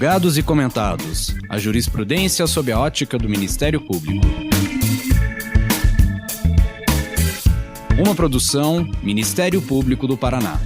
Julgados e comentados. A jurisprudência sob a ótica do Ministério Público. Uma produção Ministério Público do Paraná.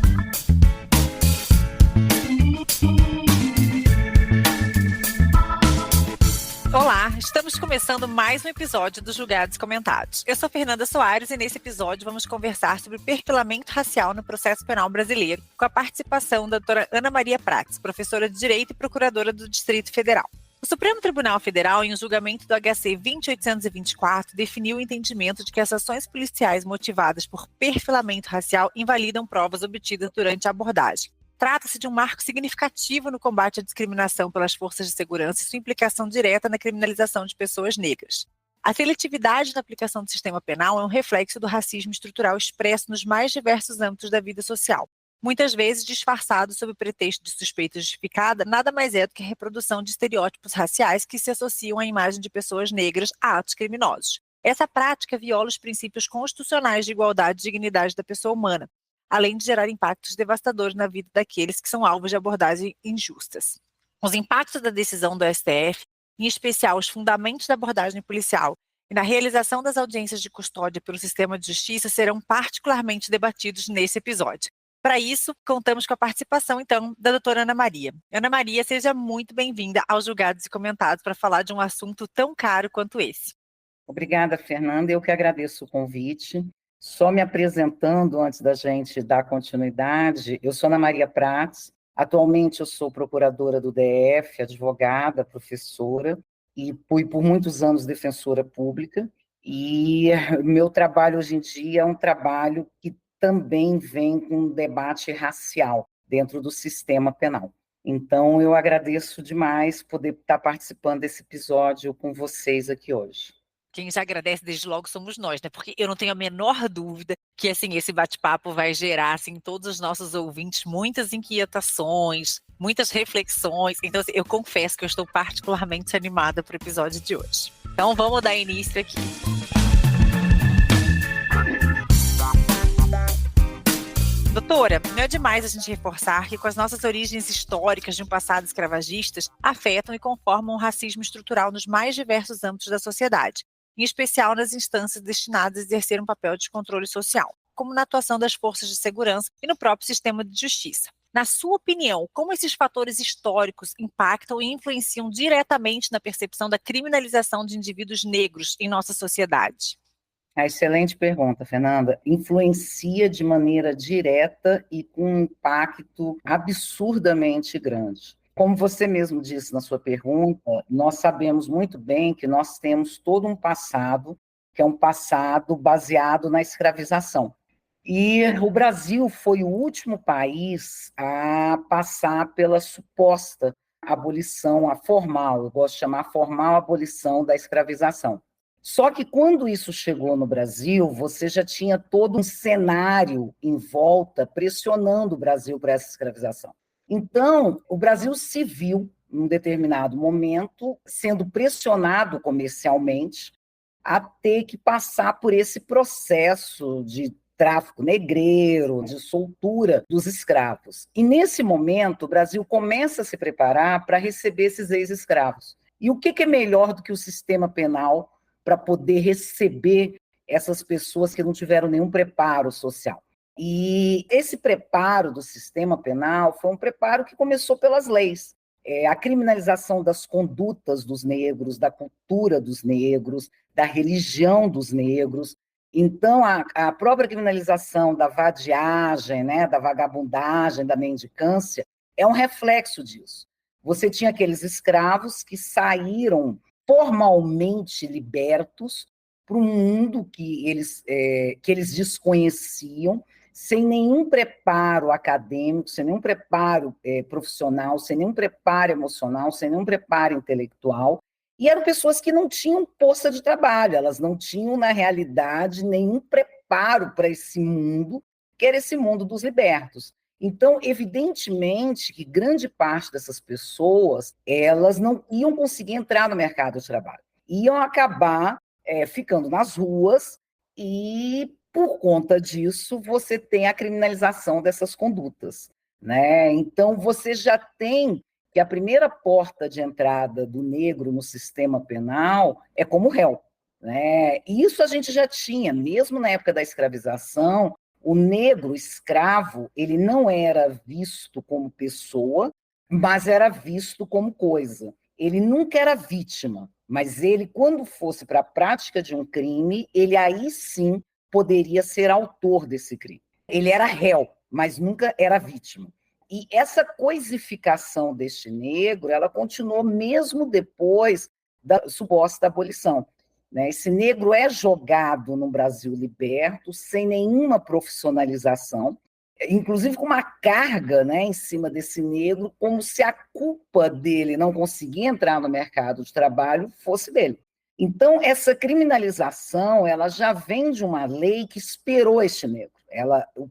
Olá, estamos começando mais um episódio dos Julgados e Comentados. Eu sou Fernanda Soares e nesse episódio vamos conversar sobre perfilamento racial no processo penal brasileiro, com a participação da doutora Ana Maria Prats, professora de Direito e procuradora do Distrito Federal. O Supremo Tribunal Federal, em um julgamento do HC 20824, definiu o entendimento de que as ações policiais motivadas por perfilamento racial invalidam provas obtidas durante a abordagem. Trata-se de um marco significativo no combate à discriminação pelas forças de segurança e sua implicação direta na criminalização de pessoas negras. A seletividade na aplicação do sistema penal é um reflexo do racismo estrutural expresso nos mais diversos âmbitos da vida social. Muitas vezes disfarçado sob o pretexto de suspeita justificada, nada mais é do que a reprodução de estereótipos raciais que se associam à imagem de pessoas negras a atos criminosos. Essa prática viola os princípios constitucionais de igualdade e dignidade da pessoa humana, além de gerar impactos devastadores na vida daqueles que são alvos de abordagens injustas. Os impactos da decisão do STF, em especial os fundamentos da abordagem policial e na realização das audiências de custódia pelo sistema de justiça, serão particularmente debatidos nesse episódio. Para isso, contamos com a participação, então, da doutora Ana Maria. Ana Maria, seja muito bem-vinda aos Julgados e Comentados para falar de um assunto tão caro quanto esse. Obrigada, Fernanda. Eu que agradeço o convite. Só me apresentando antes da gente dar continuidade, eu sou Ana Maria Prats, atualmente eu sou procuradora do DF, advogada, professora, e fui por muitos anos defensora pública, e meu trabalho hoje em dia é um trabalho que também vem com um debate racial dentro do sistema penal. Então, eu agradeço demais poder estar participando desse episódio com vocês aqui hoje. Quem já agradece desde logo somos nós, né? Porque eu não tenho a menor dúvida que, assim, esse bate-papo vai gerar, assim, em todos os nossos ouvintes muitas inquietações, muitas reflexões. Então, assim, eu confesso que eu estou particularmente animada para o episódio de hoje. Então, vamos dar início aqui. Doutora, não é demais a gente reforçar que com as nossas origens históricas de um passado escravagistas afetam e conformam o racismo estrutural nos mais diversos âmbitos da sociedade, em especial nas instâncias destinadas a exercer um papel de controle social, como na atuação das forças de segurança e no próprio sistema de justiça. Na sua opinião, como esses fatores históricos impactam e influenciam diretamente na percepção da criminalização de indivíduos negros em nossa sociedade? Excelente pergunta, Fernanda. Influencia de maneira direta e com um impacto absurdamente grande. Como você mesmo disse na sua pergunta, nós sabemos muito bem que nós temos todo um passado, que é um passado baseado na escravização. E o Brasil foi o último país a passar pela suposta abolição, a formal, eu gosto de chamar formal abolição da escravização. Só que quando isso chegou no Brasil, você já tinha todo um cenário em volta pressionando o Brasil para essa escravização. Então, o Brasil se viu, num determinado momento, sendo pressionado comercialmente a ter que passar por esse processo de tráfico negreiro, de soltura dos escravos. E, nesse momento, o Brasil começa a se preparar para receber esses ex-escravos. E o que é melhor do que o sistema penal para poder receber essas pessoas que não tiveram nenhum preparo social? E esse preparo do sistema penal foi um preparo que começou pelas leis. A criminalização das condutas dos negros, da cultura dos negros, da religião dos negros. Então, a própria criminalização da vadiagem, né, da vagabundagem, da mendicância, é um reflexo disso. Você tinha aqueles escravos que saíram formalmente libertos para um mundo que eles desconheciam, sem nenhum preparo acadêmico, sem nenhum preparo profissional, sem nenhum preparo emocional, sem nenhum preparo intelectual, e eram pessoas que não tinham força de trabalho, elas não tinham, na realidade, nenhum preparo para esse mundo, que era esse mundo dos libertos. Então, evidentemente que grande parte dessas pessoas, elas não iam conseguir entrar no mercado de trabalho, iam acabar ficando nas ruas e, por conta disso, você tem a criminalização dessas condutas, né? Então, você já tem que a primeira porta de entrada do negro no sistema penal é como réu, né? E isso a gente já tinha, mesmo na época da escravização, o negro escravo, ele não era visto como pessoa, mas era visto como coisa. Ele nunca era vítima, mas ele, quando fosse para a prática de um crime, ele aí sim poderia ser autor desse crime. Ele era réu, mas nunca era vítima. E essa coisificação deste negro, ela continuou mesmo depois da suposta abolição. Esse negro é jogado no Brasil liberto, sem nenhuma profissionalização, inclusive com uma carga, né, em cima desse negro, como se a culpa dele não conseguir entrar no mercado de trabalho fosse dele. Então, essa criminalização, ela já vem de uma lei que esperou este negro.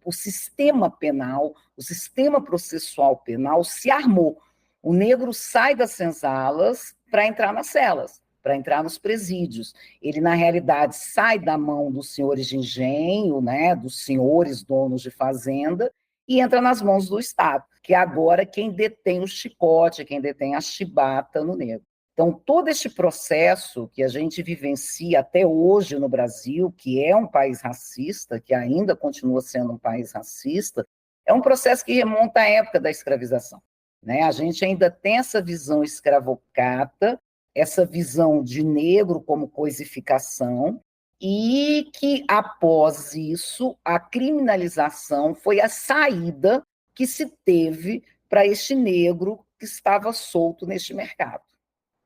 O sistema penal, o sistema processual penal se armou. O negro sai das senzalas para entrar nas celas, para entrar nos presídios. Ele, na realidade, sai da mão dos senhores de engenho, né, dos senhores donos de fazenda, e entra nas mãos do Estado, que é agora quem detém o chicote, quem detém a chibata no negro. Então, todo este processo que a gente vivencia até hoje no Brasil, que é um país racista, que ainda continua sendo um país racista, é um processo que remonta à época da escravização, né? A gente ainda tem essa visão escravocrata, essa visão de negro como coisificação, e que, após isso, a criminalização foi a saída que se teve para este negro que estava solto neste mercado.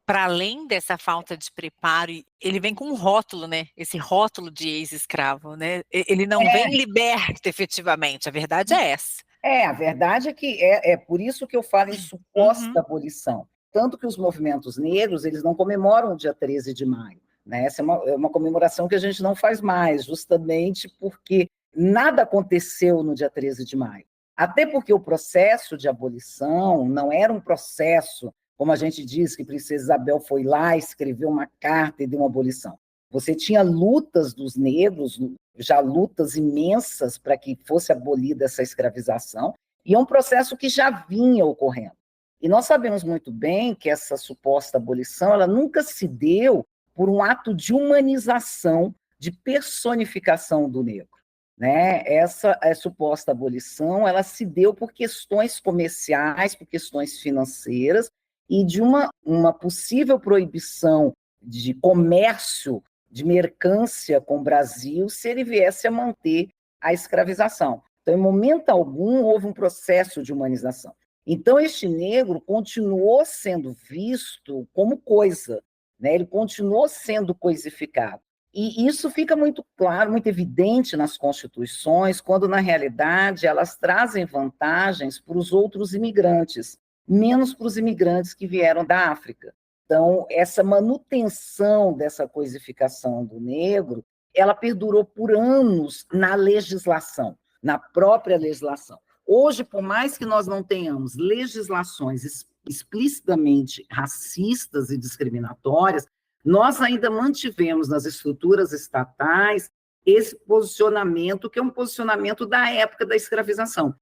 Para além dessa falta de preparo, ele vem com um rótulo, né? Esse rótulo de ex-escravo, né? Ele não vem liberto efetivamente, a verdade é essa. A verdade é que é por isso que eu falo em suposta abolição. Tanto que os movimentos negros, eles não comemoram o dia 13 de maio. Né? Essa é uma comemoração que a gente não faz mais, justamente porque nada aconteceu no dia 13 de maio. Até porque o processo de abolição não era um processo, como a gente diz, que Princesa Isabel foi lá, escreveu uma carta e deu uma abolição. Você tinha lutas dos negros, já lutas imensas para que fosse abolida essa escravização, e é um processo que já vinha ocorrendo. E nós sabemos muito bem que essa suposta abolição, ela nunca se deu por um ato de humanização, de personificação do negro. Né? Essa suposta abolição, ela se deu por questões comerciais, por questões financeiras, e de uma possível proibição de comércio, de mercância com o Brasil, se ele viesse a manter a escravização. Então, em momento algum, houve um processo de humanização. Então, este negro continuou sendo visto como coisa, né? Ele continuou sendo coisificado. E isso fica muito claro, muito evidente nas constituições, quando, na realidade, elas trazem vantagens para os outros imigrantes, menos para os imigrantes que vieram da África. Então, essa manutenção dessa coisificação do negro, ela perdurou por anos na legislação, na própria legislação. Hoje, por mais que nós não tenhamos legislações explicitamente racistas e discriminatórias, nós ainda mantivemos nas estruturas estatais esse posicionamento, que é um posicionamento da época da escravização.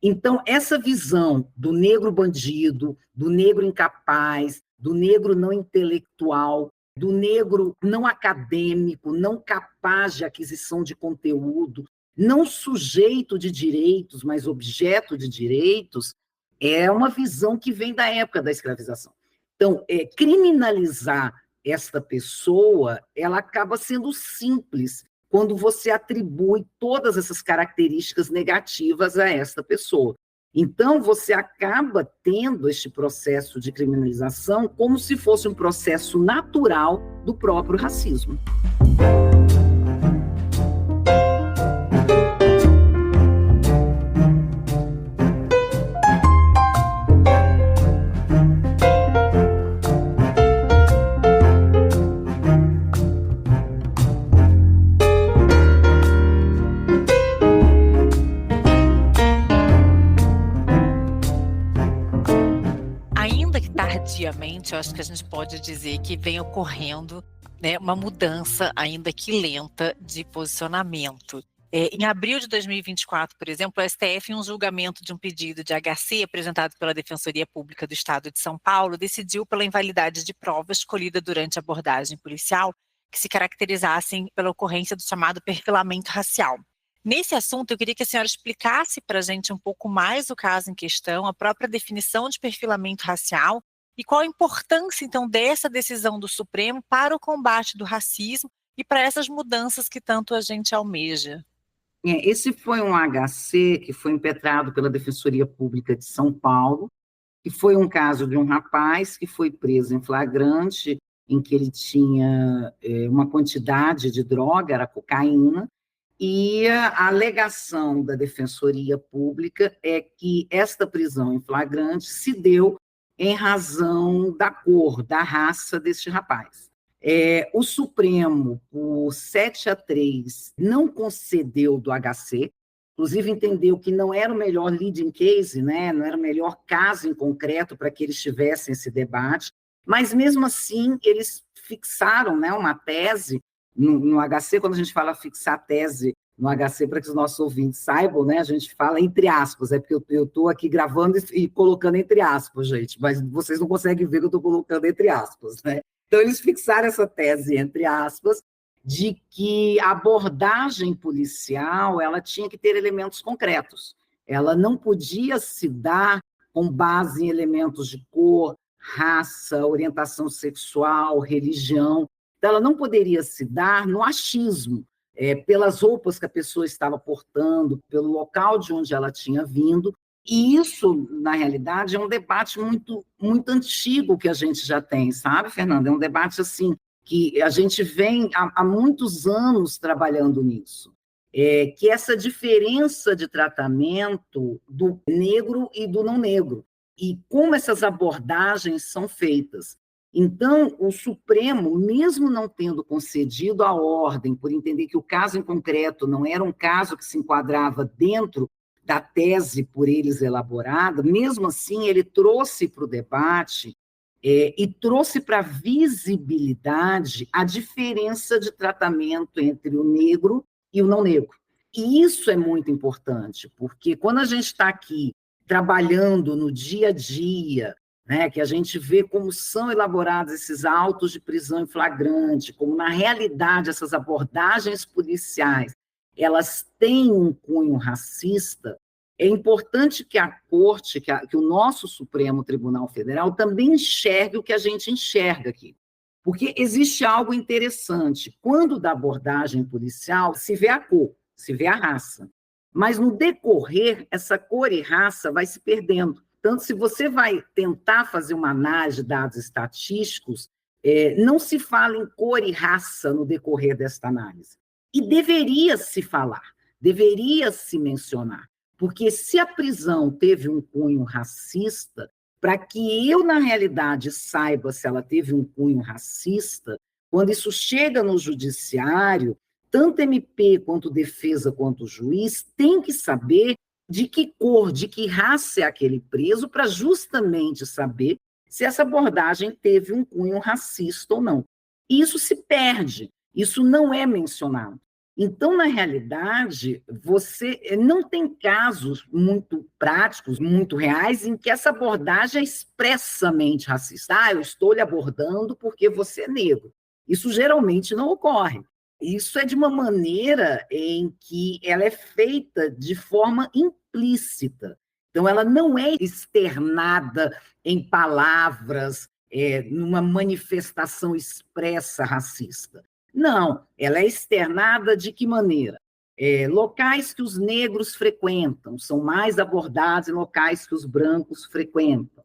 Então, essa visão do negro bandido, do negro incapaz, do negro não intelectual, do negro não acadêmico, não capaz de aquisição de conteúdo, não sujeito de direitos, mas objeto de direitos, é uma visão que vem da época da escravização. Então, criminalizar esta pessoa, ela acaba sendo simples quando você atribui todas essas características negativas a esta pessoa. Então, você acaba tendo este processo de criminalização como se fosse um processo natural do próprio racismo. Tardiamente, eu acho que a gente pode dizer que vem ocorrendo, né, uma mudança, ainda que lenta, de posicionamento. Em abril de 2024, por exemplo, o STF, em um julgamento de um pedido de HC apresentado pela Defensoria Pública do Estado de São Paulo, decidiu pela invalidade de provas colhidas durante a abordagem policial que se caracterizassem pela ocorrência do chamado perfilamento racial. Nesse assunto, eu queria que a senhora explicasse para a gente um pouco mais o caso em questão, a própria definição de perfilamento racial e qual a importância, então, dessa decisão do Supremo para o combate do racismo e para essas mudanças que tanto a gente almeja. Esse foi um HC que foi impetrado pela Defensoria Pública de São Paulo, que foi um caso de um rapaz que foi preso em flagrante, em que ele tinha uma quantidade de droga, era cocaína, e a alegação da Defensoria Pública é que esta prisão em flagrante se deu em razão da cor, da raça deste rapaz. O Supremo, por 7-3, não concedeu do HC, inclusive entendeu que não era o melhor leading case, né? Não era o melhor caso em concreto para que eles tivessem esse debate, mas mesmo assim eles fixaram, né, uma tese no HC. Quando a gente fala fixar tese no HC, para que os nossos ouvintes saibam, né, a gente fala entre aspas, porque eu estou aqui gravando e colocando entre aspas, gente, mas vocês não conseguem ver que eu estou colocando entre aspas, né? Então, eles fixaram essa tese, entre aspas, de que a abordagem policial ela tinha que ter elementos concretos. Ela não podia se dar com base em elementos de cor, raça, orientação sexual, religião. Então, ela não poderia se dar no achismo, pelas roupas que a pessoa estava portando, pelo local de onde ela tinha vindo. E isso, na realidade, é um debate muito, muito antigo que a gente já tem, sabe, Fernanda? É um debate assim que a gente vem há muitos anos trabalhando nisso, que essa diferença de tratamento do negro e do não negro, e como essas abordagens são feitas. Então, o Supremo, mesmo não tendo concedido a ordem, por entender que o caso em concreto não era um caso que se enquadrava dentro da tese por eles elaborada, mesmo assim ele trouxe para o debate e trouxe para a visibilidade a diferença de tratamento entre o negro e o não negro. E isso é muito importante, porque quando a gente está aqui trabalhando no dia a dia, né, que a gente vê como são elaborados esses autos de prisão em flagrante, como na realidade essas abordagens policiais elas têm um cunho racista, é importante que a Corte, que o nosso Supremo Tribunal Federal também enxergue o que a gente enxerga aqui. Porque existe algo interessante. Quando da abordagem policial, se vê a cor, se vê a raça. Mas no decorrer, essa cor e raça vai se perdendo. Tanto se você vai tentar fazer uma análise de dados estatísticos, não se fala em cor e raça no decorrer desta análise. E deveria se falar, deveria se mencionar, porque se a prisão teve um cunho racista, para que eu, na realidade, saiba se ela teve um cunho racista, quando isso chega no judiciário, tanto MP quanto defesa quanto juiz tem que saber de que cor, de que raça é aquele preso, para justamente saber se essa abordagem teve um cunho racista ou não. E isso se perde. Isso não é mencionado. Então, na realidade, você não tem casos muito práticos, muito reais, em que essa abordagem é expressamente racista. Eu estou lhe abordando porque você é negro. Isso geralmente não ocorre. Isso é de uma maneira em que ela é feita de forma implícita. Então, ela não é externada em palavras, numa manifestação expressa racista. Não, ela é externada de que maneira? Locais que os negros frequentam são mais abordados em locais que os brancos frequentam.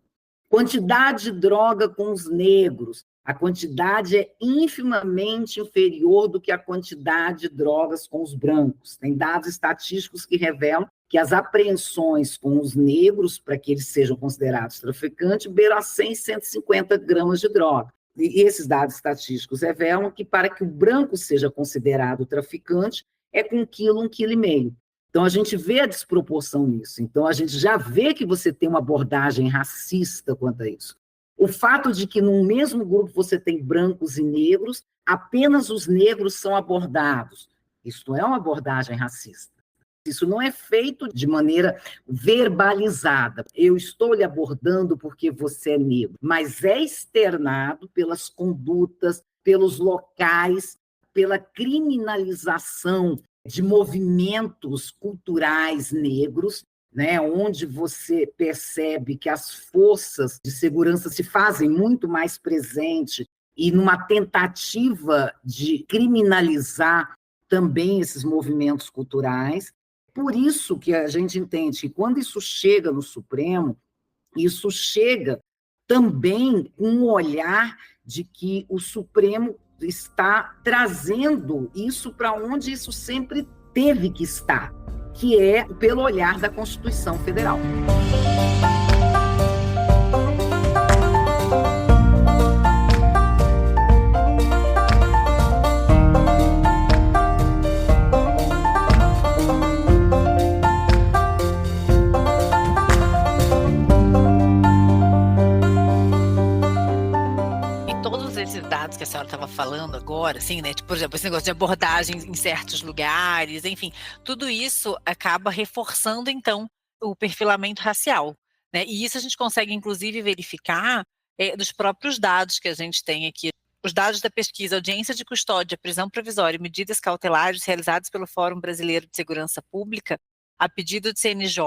Quantidade de droga com os negros, a quantidade é infimamente inferior do que a quantidade de drogas com os brancos. Tem dados estatísticos que revelam que as apreensões com os negros, para que eles sejam considerados traficantes, beiram a 100, 150 gramas de droga. E esses dados estatísticos revelam que para que o branco seja considerado traficante, é com 1,5 kg. Então, a gente vê a desproporção nisso. Então, a gente já vê que você tem uma abordagem racista quanto a isso. O fato de que no mesmo grupo você tem brancos e negros, apenas os negros são abordados. Isso não é uma abordagem racista. Isso não é feito de maneira verbalizada. Eu estou lhe abordando porque você é negro, mas é externado pelas condutas, pelos locais, pela criminalização de movimentos culturais negros, né, onde você percebe que as forças de segurança se fazem muito mais presentes e numa tentativa de criminalizar também esses movimentos culturais. Por isso que a gente entende que quando isso chega no Supremo, isso chega também com um olhar de que o Supremo está trazendo isso para onde isso sempre teve que estar, que é pelo olhar da Constituição Federal. Dados que a senhora estava falando agora, assim, né? Tipo, por exemplo, esse negócio de abordagem em certos lugares, enfim, tudo isso acaba reforçando, então, o perfilamento racial, né? E isso a gente consegue, inclusive, verificar dos próprios dados que a gente tem aqui. Os dados da pesquisa Audiência de Custódia, Prisão Provisória e Medidas Cautelares realizados pelo Fórum Brasileiro de Segurança Pública, a pedido do CNJ,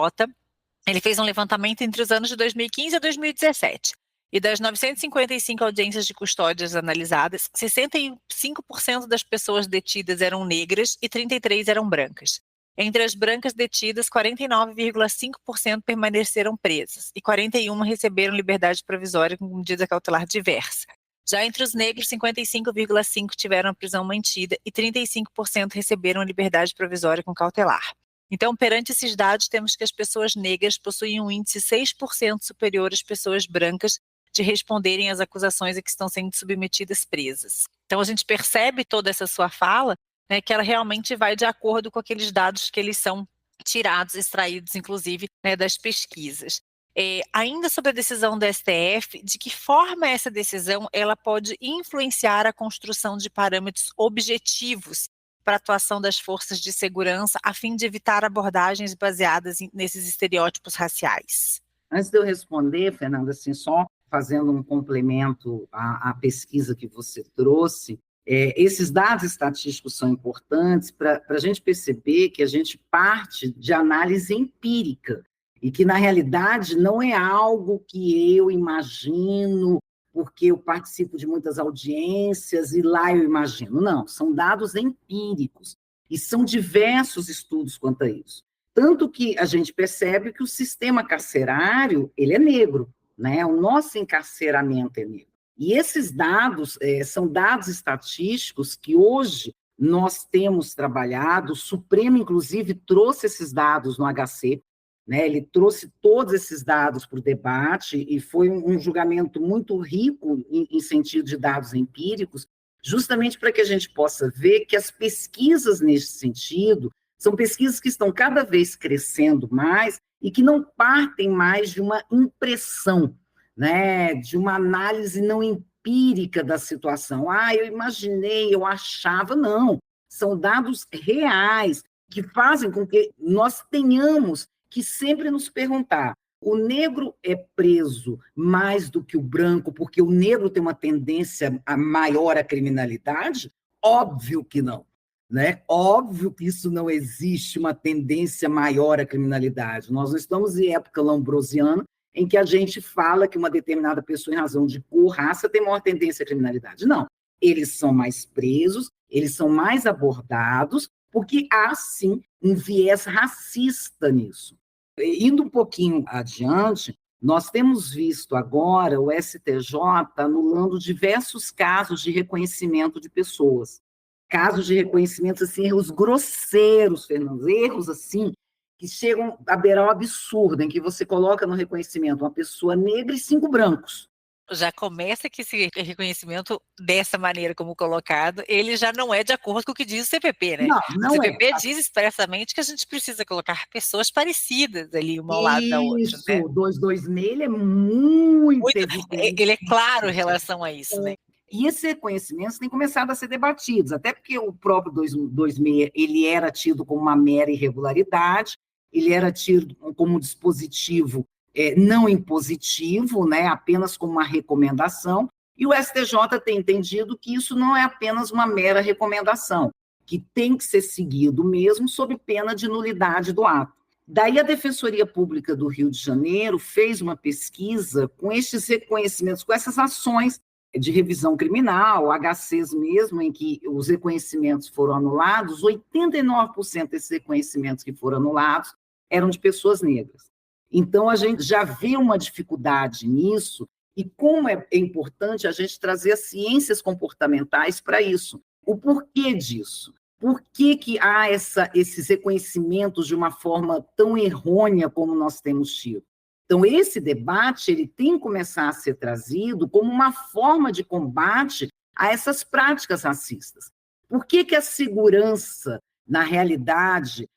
ele fez um levantamento entre os anos de 2015 a 2017. E das 955 audiências de custódias analisadas, 65% das pessoas detidas eram negras e 33% eram brancas. Entre as brancas detidas, 49,5% permaneceram presas e 41% receberam liberdade provisória com medida cautelar diversa. Já entre os negros, 55,5% tiveram a prisão mantida e 35% receberam liberdade provisória com cautelar. Então, perante esses dados, temos que as pessoas negras possuem um índice 6% superior às pessoas brancas de responderem às acusações a que estão sendo submetidas presas. Então, a gente percebe toda essa sua fala, né, que ela realmente vai de acordo com aqueles dados que eles são tirados, extraídos, inclusive, né, das pesquisas. Ainda sobre a decisão do STF, de que forma essa decisão ela pode influenciar a construção de parâmetros objetivos para a atuação das forças de segurança, a fim de evitar abordagens baseadas nesses estereótipos raciais? Antes de eu responder, Fernanda, assim, só fazendo um complemento à pesquisa que você trouxe, esses dados estatísticos são importantes para a gente perceber que a gente parte de análise empírica e que, na realidade, não é algo que eu imagino porque eu participo de muitas audiências e lá eu imagino. Não, são dados empíricos e são diversos estudos quanto a isso. Tanto que a gente percebe que o sistema carcerário ele é negro, né? O nosso encarceramento é negro. E esses dados são dados estatísticos que hoje nós temos trabalhado, o Supremo, inclusive, trouxe esses dados no HC, né? Ele trouxe todos esses dados para o debate e foi um julgamento muito rico em sentido de dados empíricos, justamente para que a gente possa ver que as pesquisas nesse sentido são pesquisas que estão cada vez crescendo mais e que não partem mais de uma impressão, né, de uma análise não empírica da situação. Eu imaginei, eu achava, não. São dados reais que fazem com que nós tenhamos que sempre nos perguntar: o negro é preso mais do que o branco porque o negro tem uma tendência maior à criminalidade? Óbvio que não. Né? Óbvio que isso não existe uma tendência maior à criminalidade. Nós não estamos em época lambrosiana em que a gente fala que uma determinada pessoa, em razão de cor, raça, tem maior tendência à criminalidade. Não. Eles são mais presos, eles são mais abordados, porque há, sim, um viés racista nisso. Indo um pouquinho adiante, nós temos visto agora o STJ anulando diversos casos de reconhecimento de pessoas. Casos de reconhecimento, assim, erros grosseiros, Fernando, erros, assim, que chegam a beirar o absurdo, em que você coloca no reconhecimento uma pessoa negra e 5 brancos. Já começa que esse reconhecimento, dessa maneira como colocado, ele já não é de acordo com o que diz o CPP, né? Não o CPP diz expressamente que a gente precisa colocar pessoas parecidas ali, uma ao lado da outra. Isso, né? 226, ele é muito evidente. Ele é claro em relação a isso, né? E esses reconhecimentos têm começado a ser debatidos, até porque o próprio 226 ele era tido como uma mera irregularidade, ele era tido como um dispositivo não impositivo, né, apenas como uma recomendação, e o STJ tem entendido que isso não é apenas uma mera recomendação, que tem que ser seguido mesmo sob pena de nulidade do ato. Daí a Defensoria Pública do Rio de Janeiro fez uma pesquisa com estes reconhecimentos, com essas ações de revisão criminal, HCs mesmo, em que os reconhecimentos foram anulados, 89% desses reconhecimentos que foram anulados eram de pessoas negras. Então, a gente já vê uma dificuldade nisso, e como é importante a gente trazer as ciências comportamentais para isso. O porquê disso? Por que há esses reconhecimentos de uma forma tão errônea como nós temos tido? Então, esse debate ele tem que começar a ser trazido como uma forma de combate a essas práticas racistas. Por que a segurança, na realidade,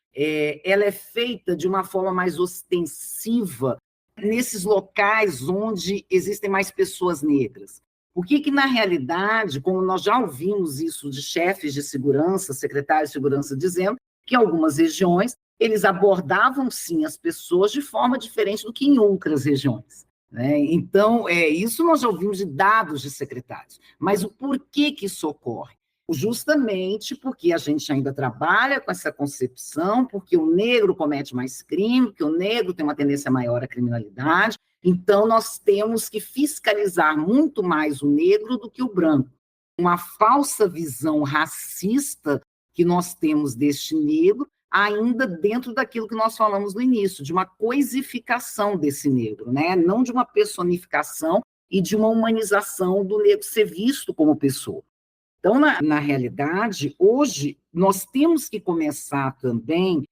ela é feita de uma forma mais ostensiva nesses locais onde existem mais pessoas negras? Por que na realidade, como nós já ouvimos isso de chefes de segurança, secretários de segurança, dizendo que em algumas regiões eles abordavam, sim, as pessoas de forma diferente do que em outras regiões, né? Então, isso nós já ouvimos de dados de secretários. Mas o porquê que isso ocorre? Justamente porque a gente ainda trabalha com essa concepção, porque o negro comete mais crime, porque o negro tem uma tendência maior à criminalidade, então nós temos que fiscalizar muito mais o negro do que o branco. Uma falsa visão racista que nós temos deste negro, ainda dentro daquilo que nós falamos no início, de uma coisificação desse negro, né? Não de uma personificação e de uma humanização do negro ser visto como pessoa. Então, na realidade, hoje, nós temos que começar também,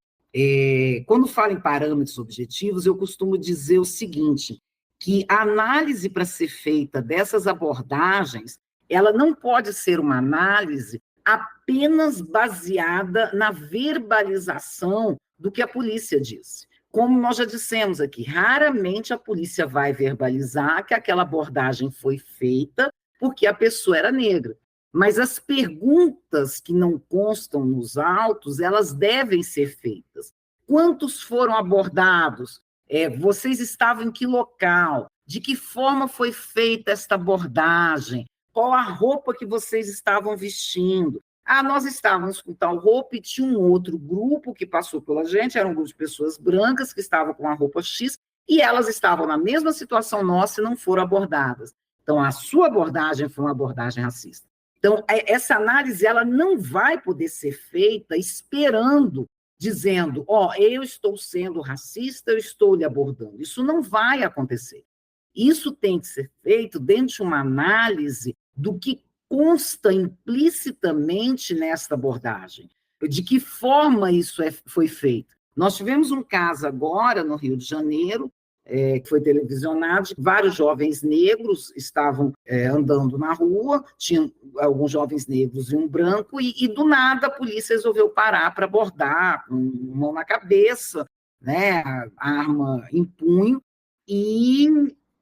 quando falo em parâmetros objetivos, eu costumo dizer o seguinte, que a análise para ser feita dessas abordagens, ela não pode ser uma análise apenas baseada na verbalização do que a polícia disse. Como nós já dissemos aqui, raramente a polícia vai verbalizar que aquela abordagem foi feita porque a pessoa era negra. Mas as perguntas que não constam nos autos, elas devem ser feitas. Quantos foram abordados? Vocês estavam em que local? De que forma foi feita esta abordagem? Qual a roupa que vocês estavam vestindo? Nós estávamos com tal roupa e tinha um outro grupo que passou pela gente, era um grupo de pessoas brancas que estavam com a roupa X e elas estavam na mesma situação nossa e não foram abordadas. Então, a sua abordagem foi uma abordagem racista. Então, essa análise ela não vai poder ser feita esperando, dizendo, eu estou sendo racista, eu estou lhe abordando. Isso não vai acontecer. Isso tem que ser feito dentro de uma análise do que consta implicitamente nesta abordagem, de que forma isso foi feito. Nós tivemos um caso agora no Rio de Janeiro, que foi televisionado, vários jovens negros estavam andando na rua, tinham alguns jovens negros e um branco, e do nada a polícia resolveu parar para abordar, com mão na cabeça, né, arma em punho, e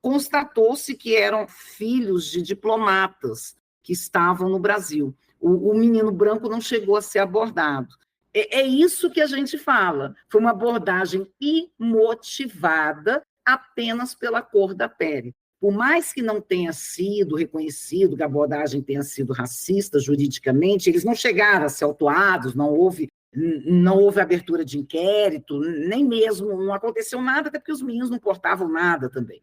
constatou-se que eram filhos de diplomatas que estavam no Brasil. O menino branco não chegou a ser abordado. É isso que a gente fala, foi uma abordagem imotivada apenas pela cor da pele. Por mais que não tenha sido reconhecido que a abordagem tenha sido racista juridicamente, eles não chegaram a ser autuados, não houve abertura de inquérito, nem mesmo, não aconteceu nada, até porque os meninos não portavam nada também.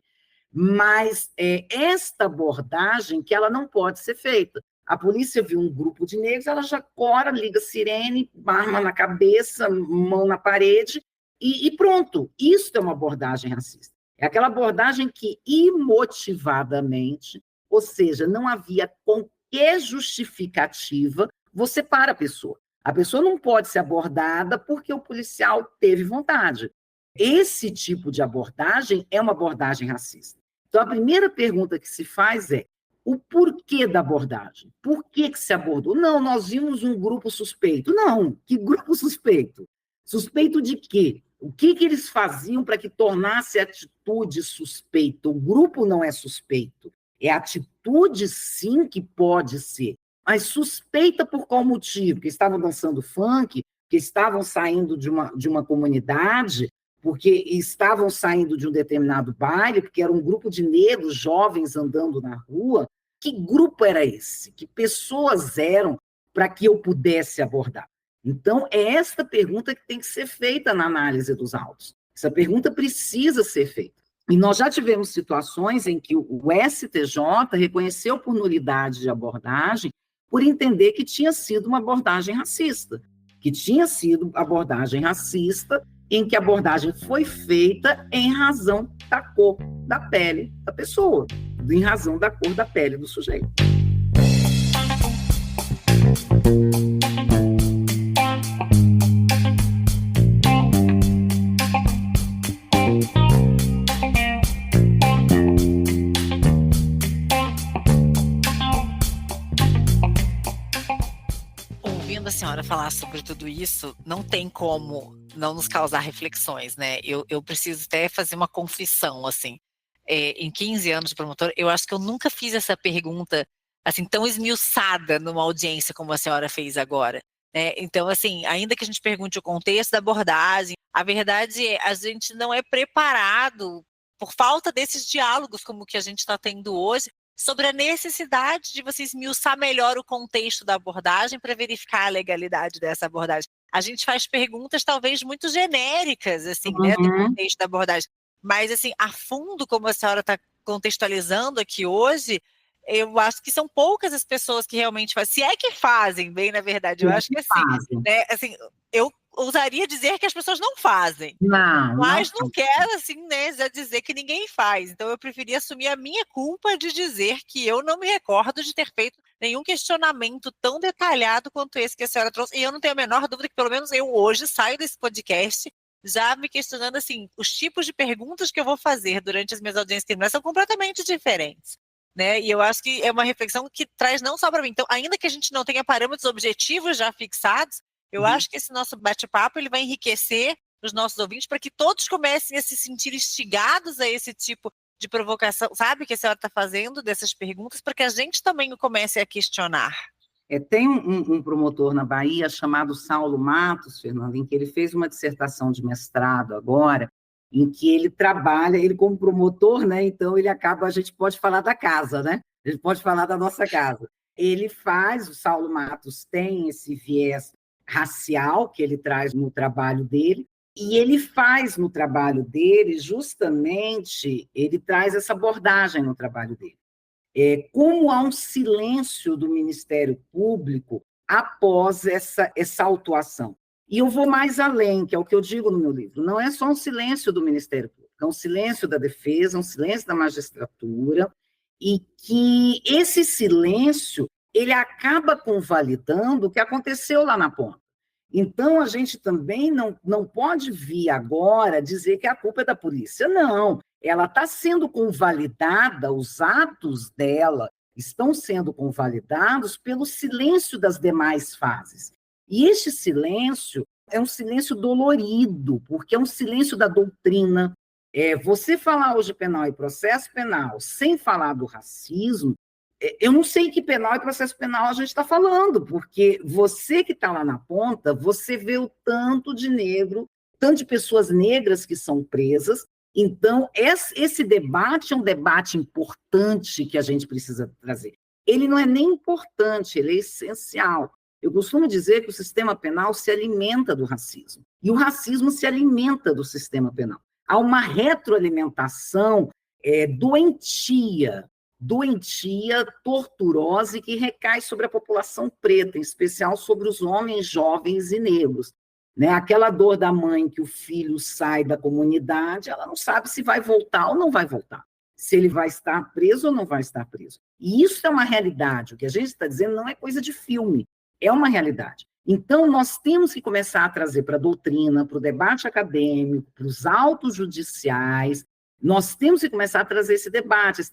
Mas esta abordagem que ela não pode ser feita. A polícia viu um grupo de negros, ela já cora, liga sirene, arma na cabeça, mão na parede, e pronto. Isso é uma abordagem racista. É aquela abordagem que imotivadamente, ou seja, não havia qualquer justificativa, você para a pessoa. A pessoa não pode ser abordada porque o policial teve vontade. Esse tipo de abordagem é uma abordagem racista. Então, a primeira pergunta que se faz é o porquê da abordagem. Por que se abordou? Não, nós vimos um grupo suspeito. Não, que grupo suspeito? Suspeito de quê? O que eles faziam para que tornasse a atitude suspeita? O grupo não é suspeito. É atitude, sim, que pode ser. Mas suspeita por qual motivo? Que estavam dançando funk, que estavam saindo de uma comunidade, porque estavam saindo de um determinado baile, porque era um grupo de negros jovens andando na rua. Que grupo era esse? Que pessoas eram para que eu pudesse abordar? Então, é esta pergunta que tem que ser feita na análise dos autos. Essa pergunta precisa ser feita. E nós já tivemos situações em que o STJ reconheceu por nulidade de abordagem por entender que tinha sido uma abordagem racista, em que a abordagem foi feita em razão da cor da pele da pessoa, em razão da cor da pele do sujeito. Ouvindo a senhora falar sobre tudo isso, não tem como não nos causar reflexões, né? Eu preciso até fazer uma confissão, assim. Em 15 anos de promotor, eu acho que eu nunca fiz essa pergunta assim tão esmiuçada numa audiência como a senhora fez agora, né? Então, assim, ainda que a gente pergunte o contexto da abordagem, a verdade é a gente não é preparado por falta desses diálogos como o que a gente está tendo hoje, sobre a necessidade de você esmiuçar melhor o contexto da abordagem para verificar a legalidade dessa abordagem. A gente faz perguntas talvez muito genéricas, assim, né, do contexto da abordagem, mas, assim, a fundo, como a senhora está contextualizando aqui hoje, eu acho que são poucas as pessoas que realmente fazem, se é que fazem bem, na verdade, eu acho que né, assim, eu ousaria dizer que as pessoas não fazem. Mas não quero, assim, né, já dizer que ninguém faz. Então, eu preferi assumir a minha culpa de dizer que eu não me recordo de ter feito nenhum questionamento tão detalhado quanto esse que a senhora trouxe. E eu não tenho a menor dúvida que, pelo menos, eu hoje saio desse podcast já me questionando, assim, os tipos de perguntas que eu vou fazer durante as minhas audiências criminais são completamente diferentes, né? E eu acho que é uma reflexão que traz não só para mim. Então, ainda que a gente não tenha parâmetros objetivos já fixados, eu acho que esse nosso bate-papo ele vai enriquecer os nossos ouvintes para que todos comecem a se sentir instigados a esse tipo de provocação, sabe, que a senhora está fazendo dessas perguntas, para que a gente também comece a questionar. Tem um promotor na Bahia chamado Saulo Matos, Fernanda, em que ele fez uma dissertação de mestrado agora, em que ele trabalha, ele como promotor, né? Então ele acaba, a gente pode falar da casa, né? A gente pode falar da nossa casa. O Saulo Matos tem esse viés racial que ele traz no trabalho dele, e ele faz no trabalho dele, justamente, ele traz essa abordagem no trabalho dele. Como há um silêncio do Ministério Público após essa autuação. E eu vou mais além, que é o que eu digo no meu livro, não é só um silêncio do Ministério Público, é um silêncio da defesa, um silêncio da magistratura, e que esse silêncio ele acaba convalidando o que aconteceu lá na ponta. Então, a gente também não pode vir agora dizer que a culpa é da polícia. Não, ela está sendo convalidada, os atos dela estão sendo convalidados pelo silêncio das demais fases. E este silêncio é um silêncio dolorido, porque é um silêncio da doutrina. Você falar hoje penal e processo penal sem falar do racismo, eu não sei que penal e processo penal a gente está falando, porque você que está lá na ponta, você vê o tanto de negro, tanto de pessoas negras que são presas. Então, esse debate é um debate importante que a gente precisa trazer. Ele não é nem importante, ele é essencial. Eu costumo dizer que o sistema penal se alimenta do racismo, e o racismo se alimenta do sistema penal. Há uma retroalimentação doentia, torturosa, e que recai sobre a população preta, em especial sobre os homens jovens e negros. Né? Aquela dor da mãe que o filho sai da comunidade, ela não sabe se vai voltar ou não vai voltar, se ele vai estar preso ou não vai estar preso. E isso é uma realidade, o que a gente está dizendo não é coisa de filme, é uma realidade. Então, nós temos que começar a trazer para a doutrina, para o debate acadêmico, para os autos judiciais. Nós temos que começar a trazer esse debate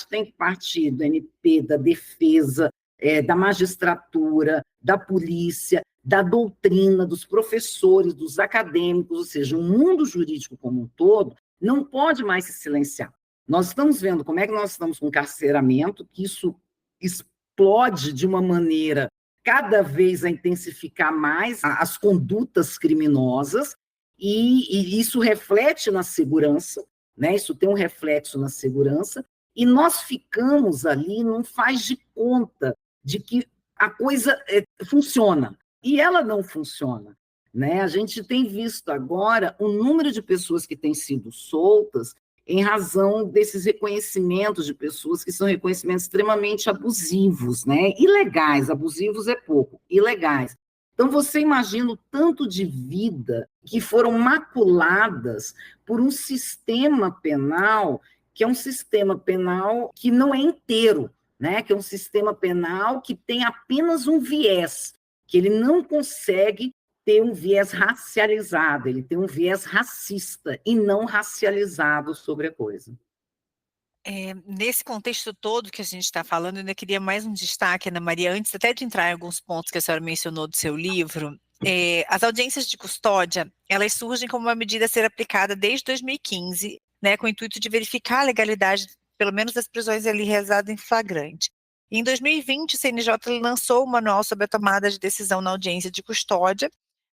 tem que partir do MP, da defesa, da magistratura, da polícia, da doutrina, dos professores, dos acadêmicos, ou seja, o mundo jurídico como um todo não pode mais se silenciar. Nós estamos vendo como é que nós estamos com carceramento, que isso explode de uma maneira cada vez a intensificar mais as condutas criminosas, e isso reflete na segurança, né? Isso tem um reflexo na segurança, e nós ficamos ali, não faz de conta de que a coisa funciona, e ela não funciona, né? A gente tem visto agora o número de pessoas que têm sido soltas em razão desses reconhecimentos de pessoas que são reconhecimentos extremamente abusivos, né? Ilegais, abusivos é pouco, ilegais. Então, você imagina o tanto de vida que foram maculadas por um sistema penal, que é um sistema penal que não é inteiro, né? Que é um sistema penal que tem apenas um viés, que ele não consegue ter um viés racializado, ele tem um viés racista e não racializado sobre a coisa. Nesse contexto todo que a gente está falando, eu ainda queria mais um destaque, Ana Maria, antes até de entrar em alguns pontos que a senhora mencionou do seu livro. As audiências de custódia, elas surgem como uma medida a ser aplicada desde 2015, né, com o intuito de verificar a legalidade, pelo menos das prisões ali realizadas em flagrante. Em 2020, o CNJ lançou o manual sobre a tomada de decisão na audiência de custódia,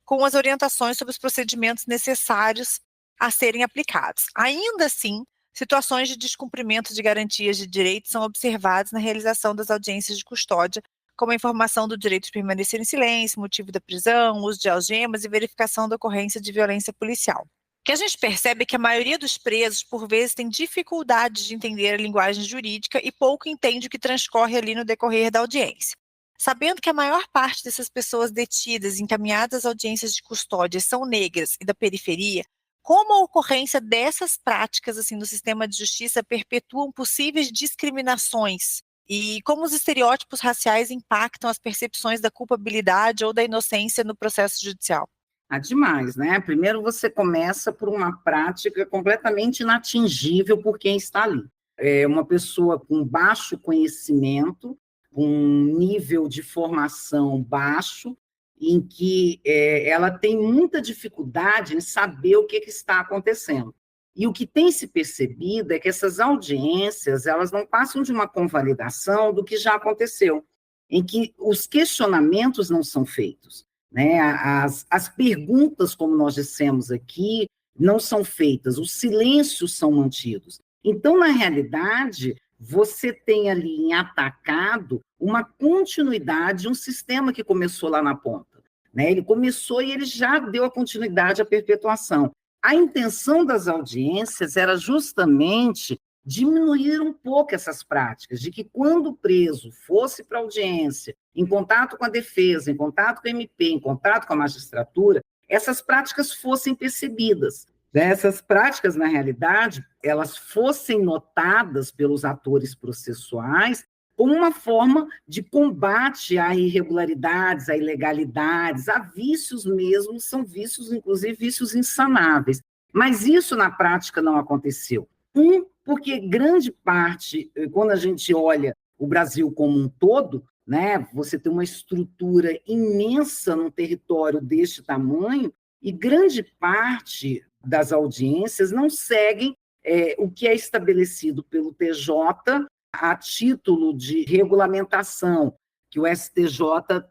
com as orientações sobre os procedimentos necessários a serem aplicados. Ainda assim, situações de descumprimento de garantias de direitos são observadas na realização das audiências de custódia, como a informação do direito de permanecer em silêncio, motivo da prisão, uso de algemas e verificação da ocorrência de violência policial. O que a gente percebe é que a maioria dos presos, por vezes, tem dificuldade de entender a linguagem jurídica e pouco entende o que transcorre ali no decorrer da audiência. Sabendo que a maior parte dessas pessoas detidas e encaminhadas às audiências de custódia são negras e da periferia, como a ocorrência dessas práticas assim, no sistema de justiça perpetuam possíveis discriminações e como os estereótipos raciais impactam as percepções da culpabilidade ou da inocência no processo judicial? Demais, né? Primeiro você começa por uma prática completamente inatingível por quem está ali. É uma pessoa com baixo conhecimento, com um nível de formação baixo, em que ela tem muita dificuldade em saber o que está acontecendo. E o que tem se percebido é que essas audiências, elas não passam de uma convalidação do que já aconteceu, em que os questionamentos não são feitos, né? As perguntas, como nós dissemos aqui, não são feitas, os silêncios são mantidos. Então, na realidade, você tem ali em atacado uma continuidade de um sistema que começou lá na ponta, né? Ele começou e ele já deu a continuidade à perpetuação. A intenção das audiências era justamente diminuir um pouco essas práticas, de que quando o preso fosse para a audiência, em contato com a defesa, em contato com a MP, em contato com a magistratura, essas práticas fossem percebidas. Essas práticas, na realidade, elas fossem notadas pelos atores processuais como uma forma de combate a irregularidades, a ilegalidades, a vícios mesmo, são vícios, inclusive vícios insanáveis. Mas isso, na prática, não aconteceu. Porque grande parte, quando a gente olha o Brasil como um todo, né, você tem uma estrutura imensa num território deste tamanho, e grande parte das audiências não seguem o que é estabelecido pelo TJ a título de regulamentação que o STJ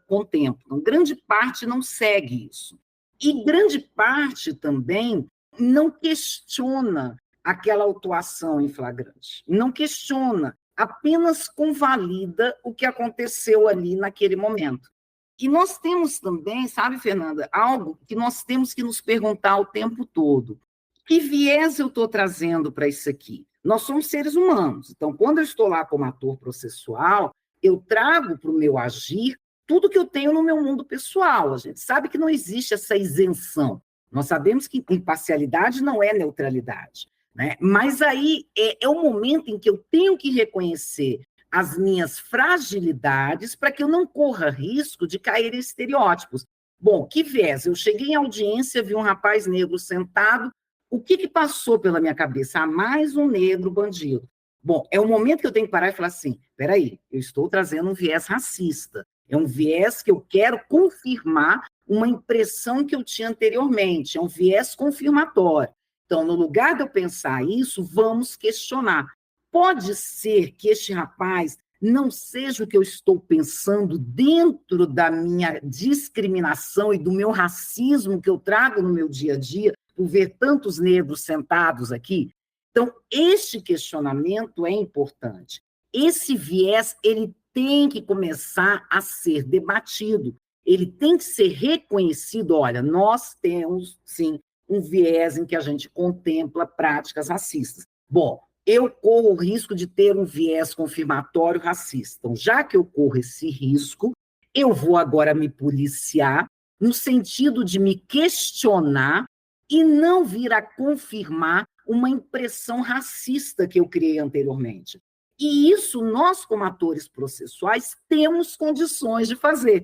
contempla. Então, grande parte não segue isso. E grande parte também não questiona aquela autuação em flagrante, não questiona, apenas convalida o que aconteceu ali naquele momento. E nós temos também, sabe, Fernanda, algo que nós temos que nos perguntar o tempo todo. Que viés eu estou trazendo para isso aqui? Nós somos seres humanos, então, quando eu estou lá como ator processual, eu trago para o meu agir tudo que eu tenho no meu mundo pessoal. A gente sabe que não existe essa isenção. Nós sabemos que imparcialidade não é neutralidade, né? Mas aí é o momento em que eu tenho que reconhecer as minhas fragilidades para que eu não corra risco de cair em estereótipos. Bom, que viés? Eu cheguei em audiência, vi um rapaz negro sentado, o que passou pela minha cabeça? Mais um negro bandido. Bom, é o momento que eu tenho que parar e falar assim, peraí, eu estou trazendo um viés racista, é um viés que eu quero confirmar uma impressão que eu tinha anteriormente, é um viés confirmatório. Então, no lugar de eu pensar isso, vamos questionar. pode ser que este rapaz não seja o que eu estou pensando dentro da minha discriminação e do meu racismo que eu trago no meu dia a dia, por ver tantos negros sentados aqui? Então, este questionamento é importante. Esse viés, ele tem que começar a ser debatido. Ele tem que ser reconhecido. Olha, nós temos, sim, um viés em que a gente contempla práticas racistas. Bom, eu corro o risco de ter um viés confirmatório racista. Então, já que eu corro esse risco, eu vou agora me policiar no sentido de me questionar e não vir a confirmar uma impressão racista que eu criei anteriormente. E isso nós, como atores processuais, temos condições de fazer.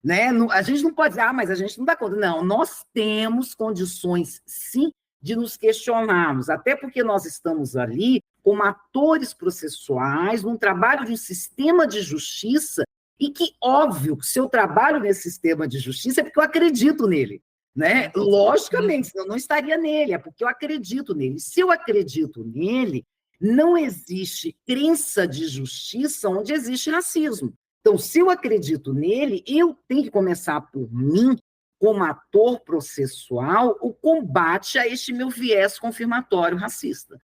Né? A gente não pode dizer, mas a gente não dá conta. Não, nós temos condições, sim, de nos questionarmos, até porque nós estamos ali como atores processuais, num trabalho de um sistema de justiça, e que, óbvio, que se eu trabalho nesse sistema de justiça é porque eu acredito nele. Né? Logicamente, senão eu não estaria nele, é porque eu acredito nele. Se eu acredito nele, não existe crença de justiça onde existe racismo. Então, se eu acredito nele, eu tenho que começar por mim, como ator processual, o combate a este meu viés confirmatório racista.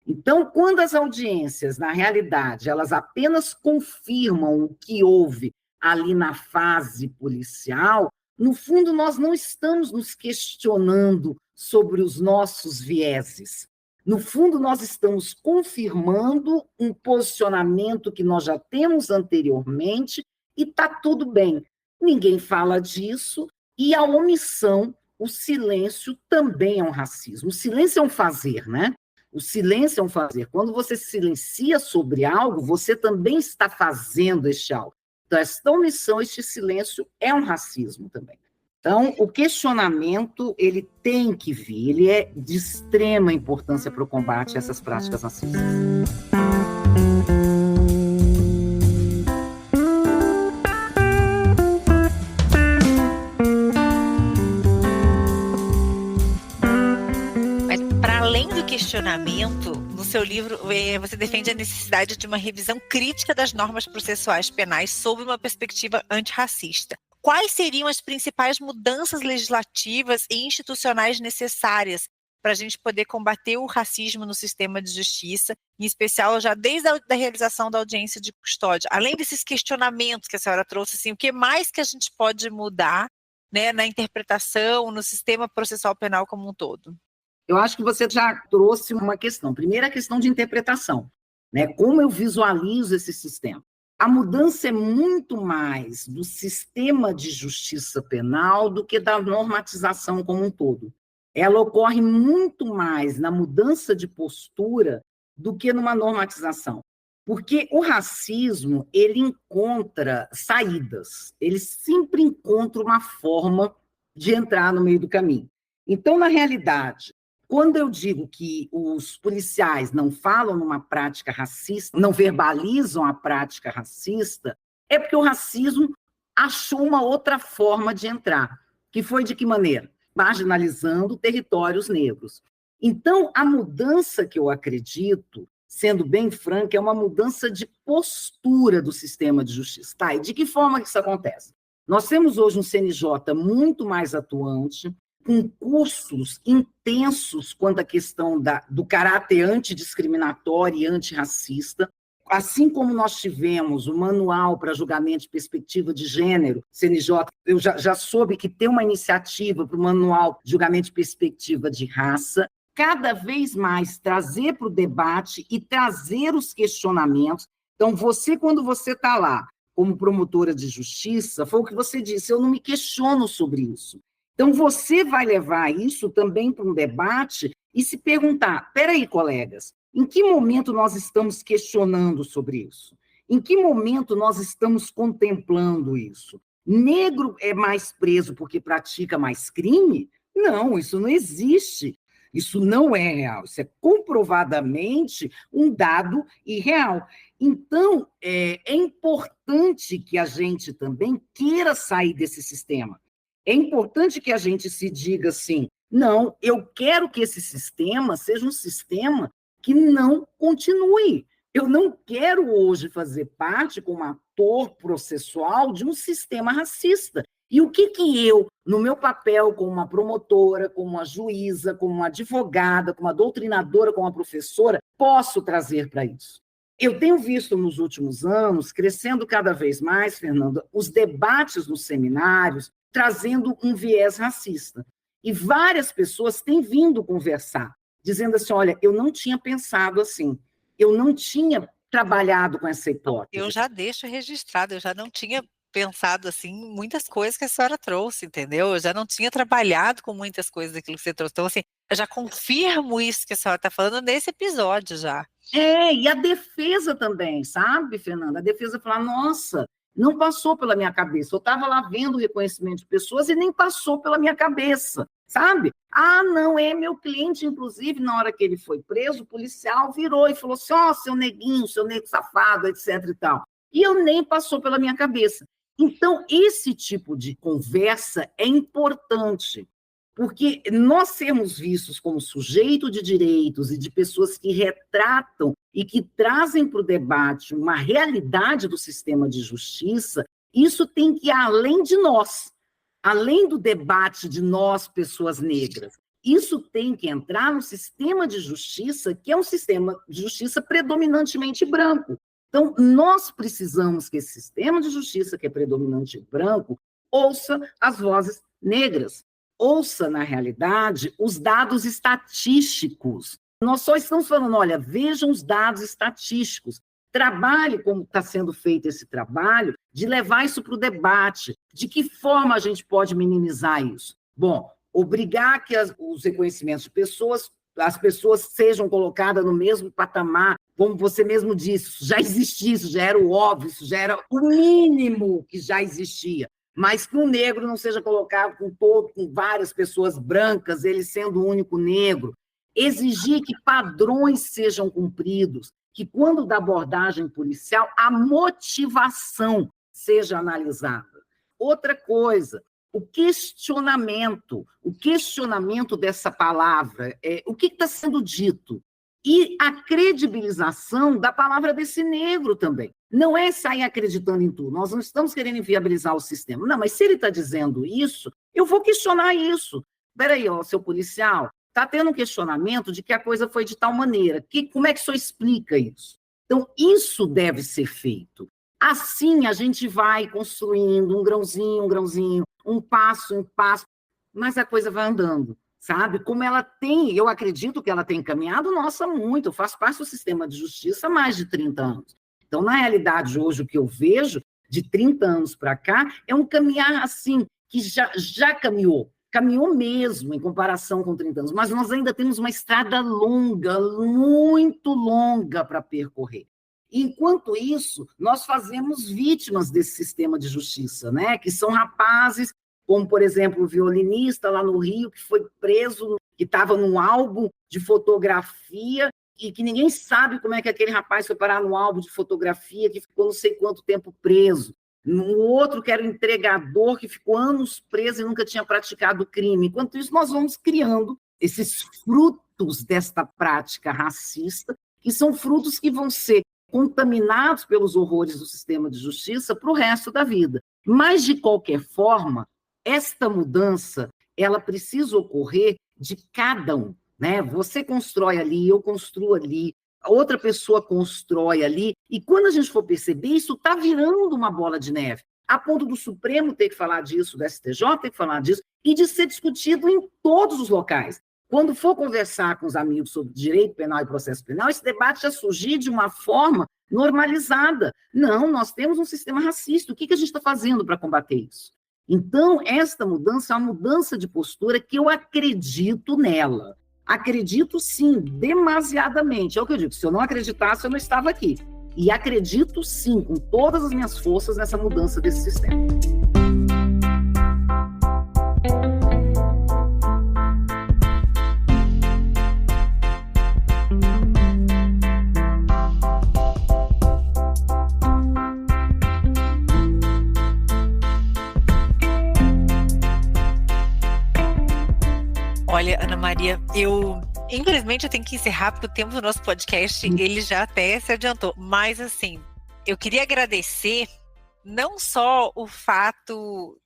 Então, quando as audiências, na realidade, elas apenas confirmam o que houve ali na fase policial, no fundo, nós não estamos nos questionando sobre os nossos vieses. No fundo, nós estamos confirmando um posicionamento que nós já temos anteriormente e está tudo bem. Ninguém fala disso e a omissão, o silêncio também é um racismo. O silêncio é um fazer, né? O silêncio é um fazer. Quando você silencia sobre algo, você também está fazendo este algo. Então, esta omissão, este silêncio é um racismo também. Então, o questionamento, ele tem que vir, ele é de extrema importância para o combate a essas práticas racistas. Mas, para além do questionamento, no seu livro, você defende a necessidade de uma revisão crítica das normas processuais penais sob uma perspectiva antirracista. Quais seriam as principais mudanças legislativas e institucionais necessárias para a gente poder combater o racismo no sistema de justiça, em especial já desde a realização da audiência de custódia? Além desses questionamentos que a senhora trouxe, assim, o que mais que a gente pode mudar, né, na interpretação, no sistema processual penal como um todo? Eu acho que você já trouxe uma questão. Primeiro, a questão de interpretação, né? Como eu visualizo esse sistema? A mudança é muito mais do sistema de justiça penal do que da normatização como um todo. Ela ocorre muito mais na mudança de postura do que numa normatização. Porque o racismo, ele encontra saídas, ele sempre encontra uma forma de entrar no meio do caminho. Então, na realidade, quando eu digo que os policiais não falam numa prática racista, não verbalizam a prática racista, é porque o racismo achou uma outra forma de entrar, que foi de que maneira? Marginalizando territórios negros. Então, a mudança que eu acredito, sendo bem franca, é uma mudança de postura do sistema de justiça. Tá, e de que forma que isso acontece? Nós temos hoje um CNJ muito mais atuante, com cursos intensos quanto à questão do caráter antidiscriminatório e antirracista, assim como nós tivemos o manual para julgamento de perspectiva de gênero, CNJ, eu já soube que tem uma iniciativa para o manual de julgamento de perspectiva de raça, cada vez mais trazer para o debate e trazer os questionamentos. Então, quando você está lá como promotora de justiça, foi o que você disse, eu não me questiono sobre isso. Então, você vai levar isso também para um debate e se perguntar, peraí, colegas, em que momento nós estamos questionando sobre isso? Em que momento nós estamos contemplando isso? Negro é mais preso porque pratica mais crime? Não, isso não existe. Isso não é real. Isso é comprovadamente um dado irreal. Então, é importante que a gente também queira sair desse sistema. É importante que a gente se diga assim, não, eu quero que esse sistema seja um sistema que não continue, Eu não quero hoje fazer parte como ator processual de um sistema racista. E o que eu, no meu papel como uma promotora, como uma juíza, como uma advogada, como uma doutrinadora, como uma professora, posso trazer para isso? Eu tenho visto nos últimos anos, crescendo cada vez mais, Fernanda, os debates nos seminários trazendo um viés racista. E várias pessoas têm vindo conversar, dizendo assim, olha, eu não tinha pensado assim, eu não tinha trabalhado com essa hipótese. Eu já deixo registrado, eu já não tinha pensado assim muitas coisas que a senhora trouxe, entendeu? Eu já não tinha trabalhado com muitas coisas daquilo que você trouxe. Então, assim, eu já confirmo isso que a senhora está falando nesse episódio já. E a defesa também, sabe, Fernanda? A defesa fala, nossa, não passou pela minha cabeça. Eu estava lá vendo o reconhecimento de pessoas e nem passou pela minha cabeça, sabe? Ah, não, é meu cliente, inclusive, na hora que ele foi preso, o policial virou e falou assim, seu neguinho, seu nego safado, etc e tal. E eu nem passou pela minha cabeça. Então, esse tipo de conversa é importante, porque nós sermos vistos como sujeito de direitos e de pessoas que retratam e que trazem para o debate uma realidade do sistema de justiça, isso tem que ir além de nós, além do debate de nós, pessoas negras. Isso tem que entrar no sistema de justiça, que é um sistema de justiça predominantemente branco. Então, nós precisamos que esse sistema de justiça, que é predominante branco, ouça as vozes negras, ouça, na realidade, os dados estatísticos. Nós só estamos falando, olha, vejam os dados estatísticos, trabalhe como está sendo feito esse trabalho, de levar isso para o debate, de que forma a gente pode minimizar isso. Bom, obrigar que os reconhecimentos de pessoas, as pessoas sejam colocadas no mesmo patamar, como você mesmo disse, isso já existia, isso já era o óbvio, isso já era o mínimo que já existia. Mas que um negro não seja colocado com várias pessoas brancas, ele sendo o único negro. Exigir que padrões sejam cumpridos, que quando da abordagem policial, a motivação seja analisada. Outra coisa, o questionamento dessa palavra, o que está sendo dito? E a credibilização da palavra desse negro também. Não é sair acreditando em tudo, nós não estamos querendo inviabilizar o sistema. Não, mas se ele está dizendo isso, eu vou questionar isso. Espera aí, seu policial, está tendo um questionamento de que a coisa foi de tal maneira. Como é que o senhor explica isso? Então, isso deve ser feito. Assim, a gente vai construindo um grãozinho, um passo, mas a coisa vai andando, sabe? Como ela tem, eu acredito que ela tem caminhado, nossa, muito. Eu faço parte do sistema de justiça há mais de 30 anos. Então, na realidade, hoje, o que eu vejo, de 30 anos para cá, é um caminhar assim, que já caminhou mesmo, em comparação com 30 anos, mas nós ainda temos uma estrada longa, muito longa para percorrer. Enquanto isso, nós fazemos vítimas desse sistema de justiça, né? Que são rapazes, como, por exemplo, o violinista lá no Rio, que foi preso, que estava num álbum de fotografia, e que ninguém sabe como é que aquele rapaz foi parar no álbum de fotografia, que ficou não sei quanto tempo preso. No outro, que era o entregador, que ficou anos preso e nunca tinha praticado crime. Enquanto isso, nós vamos criando esses frutos desta prática racista, que são frutos que vão ser contaminados pelos horrores do sistema de justiça para o resto da vida. Mas, de qualquer forma, esta mudança, ela precisa ocorrer de cada um, né? Você constrói ali, eu construo ali, a outra pessoa constrói ali, e quando a gente for perceber, isso está virando uma bola de neve, a ponto do Supremo ter que falar disso, do STJ ter que falar disso, e de ser discutido em todos os locais. Quando for conversar com os amigos sobre direito penal e processo penal, esse debate já surgir de uma forma normalizada. Não, nós temos um sistema racista, o que a gente está fazendo para combater isso? Então, esta mudança é uma mudança de postura que eu acredito nela. Acredito, sim, demasiadamente. É o que eu digo, se eu não acreditasse, eu não estava aqui. E acredito, sim, com todas as minhas forças, nessa mudança desse sistema. Olha, Ana Maria, eu Infelizmente eu tenho que encerrar porque o tempo do nosso podcast ele já até se adiantou. Mas assim, eu queria agradecer não só o fato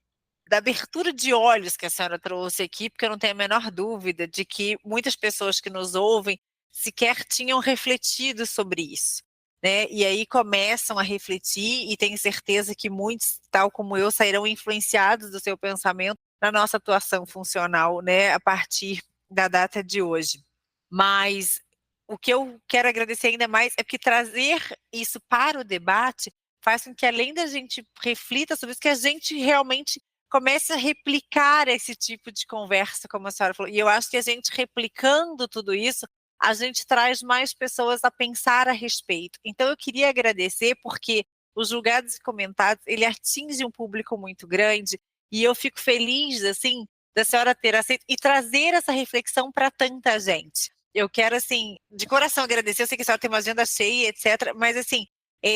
da abertura de olhos que a senhora trouxe aqui, porque eu não tenho a menor dúvida de que muitas pessoas que nos ouvem sequer tinham refletido sobre isso, né? E aí começam a refletir e tenho certeza que muitos, tal como eu, sairão influenciados do seu pensamento na nossa atuação funcional, né, a partir da data de hoje. Mas o que eu quero agradecer ainda mais é porque trazer isso para o debate faz com que, além da gente reflita sobre isso, que a gente realmente comece a replicar esse tipo de conversa, como a senhora falou. E eu acho que a gente replicando tudo isso, a gente traz mais pessoas a pensar a respeito. Então eu queria agradecer porque os Julgados e Comentados, ele atinge um público muito grande e eu fico feliz, assim, da senhora ter aceito e trazer essa reflexão para tanta gente. Eu quero, assim, de coração agradecer, eu sei que a senhora tem uma agenda cheia, etc., mas, assim,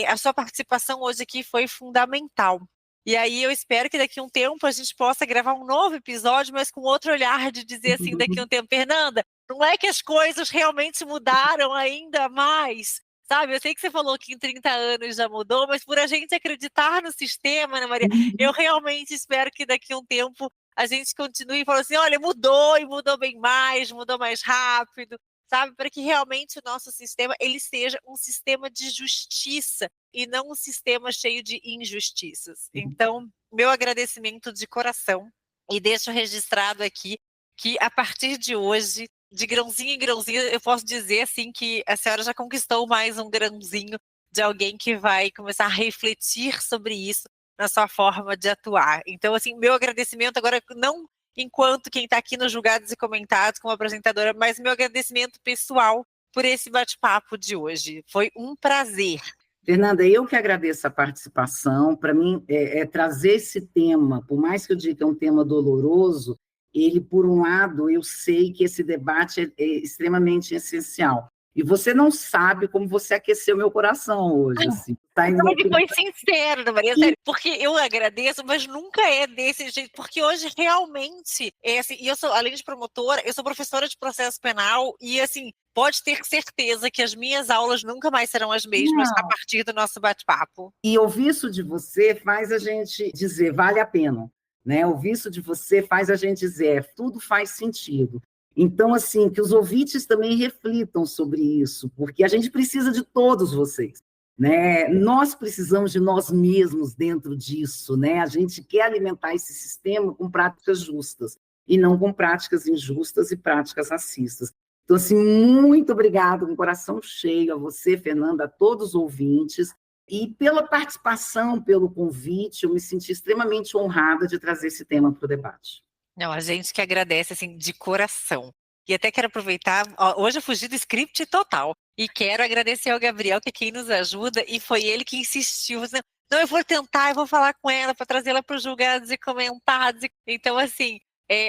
a sua participação hoje aqui foi fundamental. E aí eu espero que daqui a um tempo a gente possa gravar um novo episódio, mas com outro olhar de dizer assim, daqui a um tempo, Fernanda, não é que as coisas realmente mudaram ainda mais, sabe? Eu sei que você falou que em 30 anos já mudou, mas por a gente acreditar no sistema, né, Maria? Eu realmente espero que daqui a um tempo a gente continue falando assim, olha, mudou e mudou bem mais, mudou mais rápido, sabe? Para que realmente o nosso sistema ele seja um sistema de justiça e não um sistema cheio de injustiças. Então, meu agradecimento de coração e deixo registrado aqui que a partir de hoje, de grãozinho em grãozinho, eu posso dizer assim que a senhora já conquistou mais um grãozinho de alguém que vai começar a refletir sobre isso na sua forma de atuar. Então, assim, meu agradecimento agora não enquanto quem está aqui nos Julgados e Comentados como apresentadora, mas meu agradecimento pessoal por esse bate-papo de hoje. Foi um prazer. Fernanda, eu que agradeço a participação. Para mim, trazer esse tema, por mais que eu diga que é um tema doloroso, ele, por um lado, eu sei que esse debate é extremamente essencial. E você não sabe como você aqueceu meu coração hoje. Assim. Ele foi sincero, Maria, sério, porque eu agradeço, mas nunca é desse jeito, porque hoje realmente, assim, e eu sou, além de promotora, eu sou professora de processo penal, e assim, pode ter certeza que as minhas aulas nunca mais serão as mesmas a partir do nosso bate-papo. E ouvir isso de você faz a gente dizer, vale a pena, né? Ouvir isso de você faz a gente dizer, tudo faz sentido. Então, assim, que os ouvintes também reflitam sobre isso, porque a gente precisa de todos vocês, né? Nós precisamos de nós mesmos dentro disso, né? A gente quer alimentar esse sistema com práticas justas, e não com práticas injustas e práticas racistas. Então, assim, muito obrigada, com o coração cheio, a você, Fernanda, a todos os ouvintes, e pela participação, pelo convite, eu me senti extremamente honrada de trazer esse tema para o debate. Não, a gente que agradece, assim, de coração. E até quero aproveitar, hoje eu fugi do script total, e quero agradecer ao Gabriel, que é quem nos ajuda, e foi ele que insistiu, não, eu vou tentar, eu vou falar com ela para trazê-la para os Julgados e Comentados. Então, assim,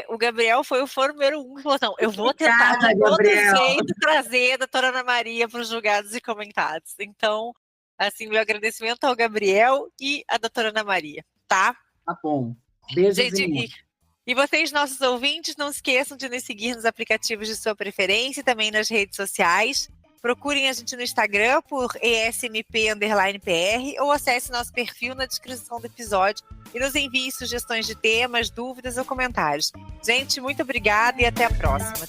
o Gabriel foi o fã número 1 que falou, não, eu vou tentar de todo jeito trazer a doutora Ana Maria para os Julgados e Comentados. Então, assim, meu agradecimento ao Gabriel e à doutora Ana Maria, tá? Tá bom. Beijos. E vocês, nossos ouvintes, não esqueçam de nos seguir nos aplicativos de sua preferência e também nas redes sociais. Procurem a gente no Instagram por ESMP_PR ou acesse nosso perfil na descrição do episódio e nos envie sugestões de temas, dúvidas ou comentários. Gente, muito obrigada e até a próxima.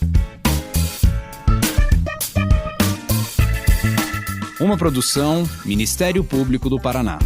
Uma produção Ministério Público do Paraná.